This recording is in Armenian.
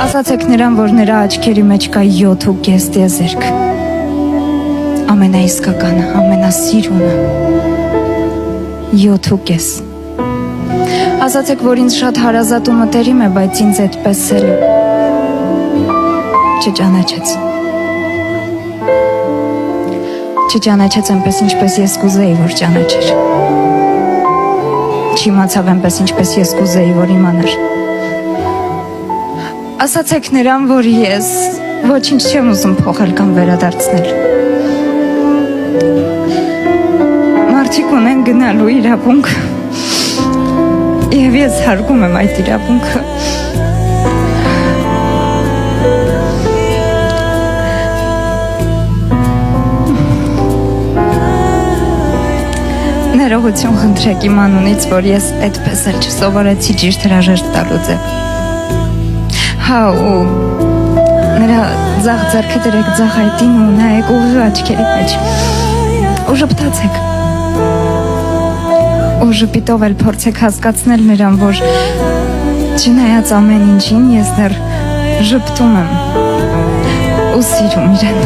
Ասացեք նրան, որ նրա աչքերի մեջ կա 7.5 տիեզերք, ամենաիսկականը, ամենասիրունը, 7.5։ Ասացեք, որ ինձ շատ հարազատ ու մտերիմ է, բայց ինձ այդպես էլ չճանաչեց այնպես, ինչպես ես կուզեի, որ ճանաչեր, չիմացավ այնպես, ինչպես ես կուզեի, որ իմանար։ Ասացեք նրան, որ ես ոչինչ չեմ ուզում փոխել կամ վերադարձնել։ Մարդիկ ունեն գնալու իրավունք, և ես հարգում եմ այդ իրավունքը։ Ներողություն խնդրեք իմ անունից, որ ես այդպես էլ չսովորեցի ճիշտ հրաժեշտ տալու ձև։ Հա, ու նրա ձախ ձեռքը դրեք ձախ այտին ու նայեք ուղիղ աչքերի մեջ ու ժպտացեք։ Ու ժպիտով էլ փորձեք հասկացնել նրան, որ չնայած ամեն ինչին ես դեռ ժպտում եմ ու սիրում իրեն։